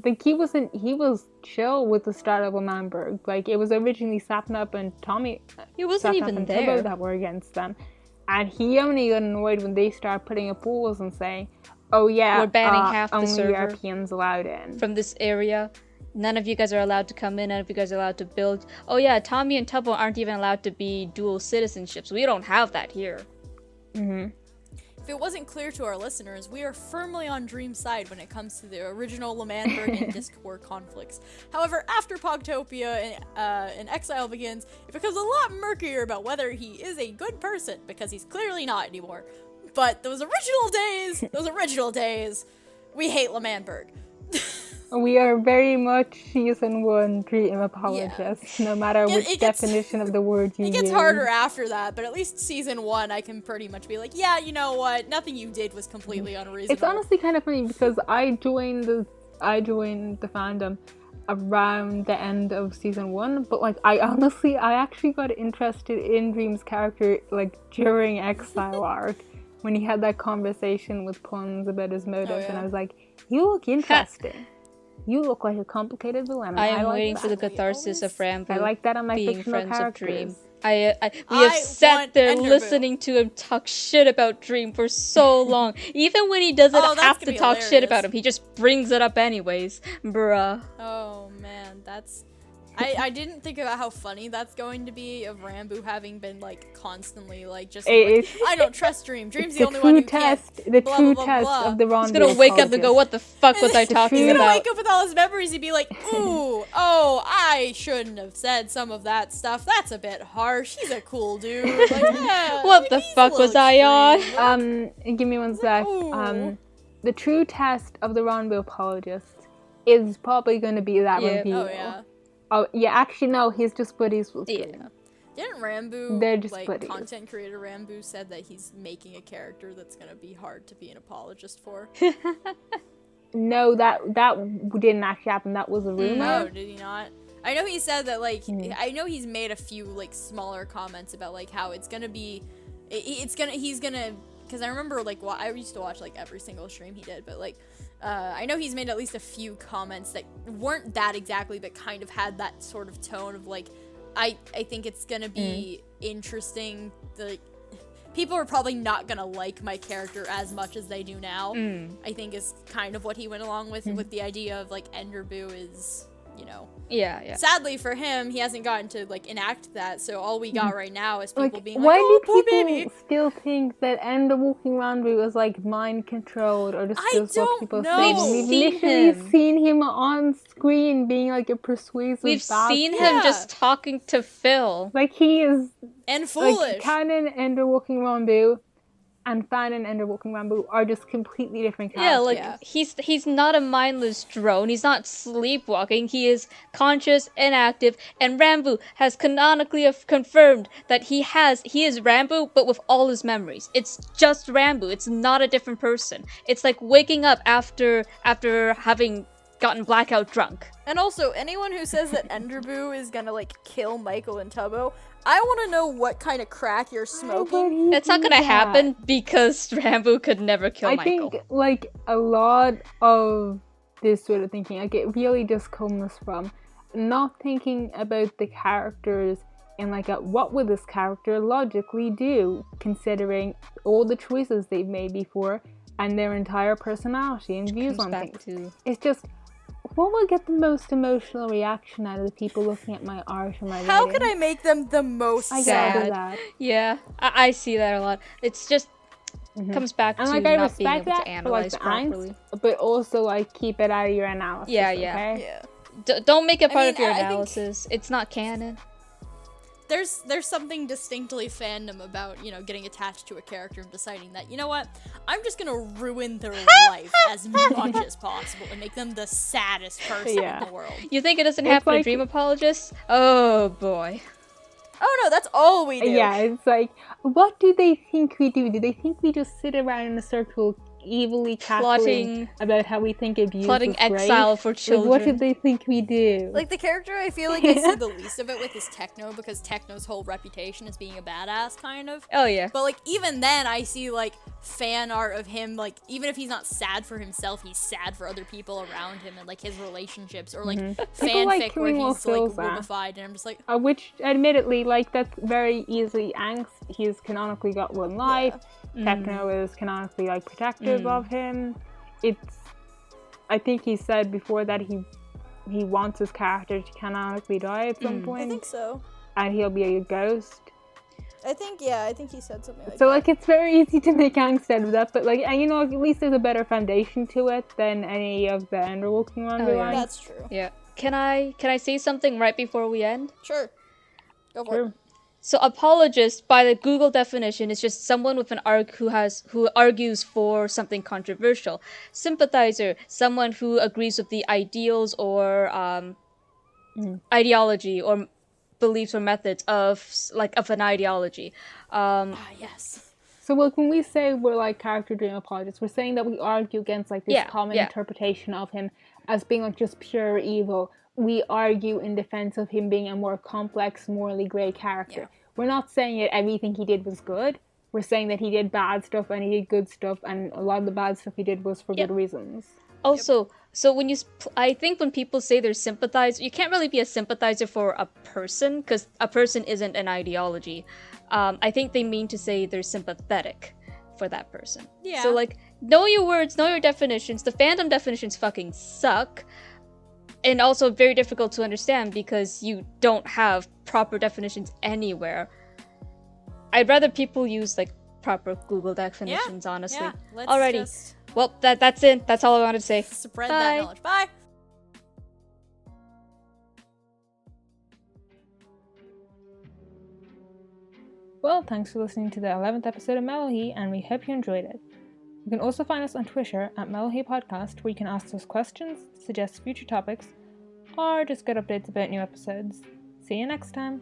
Like, he was chill with the start of L'Manberg. Like, it was originally Sapnap and Tommy. He wasn't Sapnap even and there. Tubbo that were against them. And he only got annoyed when they started putting up rules and saying, oh yeah, we're banning half the only server Europeans allowed in. from this area. None of you guys are allowed to come in. None of you guys are allowed to build. Oh yeah, Tommy and Tubbo aren't even allowed to be dual citizenships. We don't have that here. If it wasn't clear to our listeners, we are firmly on Dream's side when it comes to the original L'Manberg and Disc War conflicts. However, after Pogtopia and Exile begins, it becomes a lot murkier about whether he is a good person, because he's clearly not anymore. But those original days, we hate L'Manberg. We are very much season 1 Dream apologists, no matter which definition of the word you use. It gets harder after that, but at least season 1 I can pretty much be like, yeah, you know what, nothing you did was completely unreasonable. It's honestly kind of funny because I joined the fandom around the end of season 1, but like I actually got interested in Dream's character like during Exile arc when he had that conversation with Puns about his motives, and I was like, you look interesting. You look like a complicated villain. I am waiting for the catharsis of Rambo. I like that on my being fictional friends characters. of Dream. We have sat there listening to him talk shit about Dream for so long. Even when he doesn't have to talk shit about him, he just brings it up anyways. Bruh. Oh man, that's... I didn't think about how funny that's going to be of Rambo having been like constantly like just like, I don't trust Dream. Dream's the only one who can't. The true test of the Ron. He's gonna wake up and go, what the fuck was I talking about? He's gonna wake up with all his memories and be like, ooh, oh, I shouldn't have said some of that stuff. That's a bit harsh. He's a cool dude. Like, yeah, what the fuck was I on? Give me one sec. The true test of the Ron apologist is probably gonna be that reveal. Oh yeah. Oh, yeah, actually, no, he's just buddies with Dream. Didn't Rambo, they're just like, buddies. content creator Rambo said that he's making a character that's gonna be hard to be an apologist for? No, that didn't actually happen. That was a rumor. No, did he not? I know he said that, like, I know he's made a few, like, smaller comments about, like, how it's gonna be, he's gonna, because I remember, like, I used to watch, like, every single stream he did, but, like, I know he's made at least a few comments that weren't that exactly, but kind of had that sort of tone of like, I think it's gonna be interesting. People are probably not gonna like my character as much as they do now. I think is kind of what he went along with the idea of like Enderboo is, you know. Yeah. Sadly for him, he hasn't gotten to like enact that. So all we got right now is people being why like, "Oh, do poor people baby." still think that Ender walking around was like mind controlled, or just what people know. say? We've literally seen him on screen being like a persuasive. We've seen him just talking to Phil. Like he is and foolish. Like canon Ender walking Rambo and Fan and Ender walking Rambo are just completely different characters. He's not a mindless drone. He's not sleepwalking. He is conscious and active. And Rambo has canonically confirmed that he is Rambo, but with all his memories. It's just Rambo. It's not a different person. It's like waking up after having gotten blackout drunk. And also, anyone who says that Enderboo is gonna like kill Michael and Tubbo, I want to know what kind of crack you're smoking. It's not gonna happen because Rambo could never kill Michael. I think like a lot of this sort of thinking, like it really just comes from not thinking about the characters and like what would this character logically do, considering all the choices they've made before and their entire personality and views on things. It's just, what will get the most emotional reaction out of the people looking at my art or my How writing? can I make them the most sad? That. Yeah, I see that a lot. It's just comes back to like, not being able to analyze properly. But also like keep it out of your analysis. Yeah. Okay? Don't make it part of your analysis. It's not canon. There's something distinctly fandom about, you know, getting attached to a character and deciding that, you know what, I'm just gonna ruin their life as much as possible and make them the saddest person in the world. You think it doesn't happen to Dream apologists? Oh boy. Oh That's all we do. Yeah, it's like, what do they think we do? Do they think we just sit around in a circle evilly cackling about how we think abuse plotting is great? exile for children. Like, what do they think we do? Like, the character I feel like I see the least of it with is Techno, because Techno's whole reputation is being a badass, kind of. Oh, yeah. But, like, even then, I see, like, fan art of him, like, even if he's not sad for himself, he's sad for other people around him and, like, his relationships, or, like, fanfic where he's, like, womified, and I'm just like... which, admittedly, like, that's very easily angst. He's canonically got one life. Techno is canonically, like, protective of him. I think he said before that he wants his character to canonically die at some point. I think so. And he'll be a ghost. I think he said something like that. So, like, it's very easy to make angst out of that, but, like, and, you know, at least there's a better foundation to it than any of the Enderwalking underlines. That's true. Yeah. Can I say something right before we end? Sure. Go for it. So apologist, by the Google definition, is just someone with an who argues for something controversial. Sympathizer, someone who agrees with the ideals or ideology or beliefs or methods of an ideology. Yes. So, like, when we say we're, like, character dream apologists, we're saying that we argue against, like, this common interpretation of him as being, like, just pure evil. We argue in defense of him being a more complex, morally grey character. Yeah. We're not saying that everything he did was good. We're saying that he did bad stuff and he did good stuff, and a lot of the bad stuff he did was for good reasons. Also, so when I think when people say they're sympathizer, you can't really be a sympathizer for a person, because a person isn't an ideology. I think they mean to say they're sympathetic for that person. Yeah. So, like, know your words, know your definitions. The fandom definitions fucking suck. And also very difficult to understand because you don't have proper definitions anywhere. I'd rather people use, like, proper Google definitions, honestly. Yeah, alrighty. Well, that's it. That's all I wanted to say. Spread that knowledge. Bye! Well, thanks for listening to the 11th episode of Mellohi, and we hope you enjoyed it. You can also find us on Twitter at Mellohi Podcast, where you can ask us questions, suggest future topics, or just get updates about new episodes. See you next time!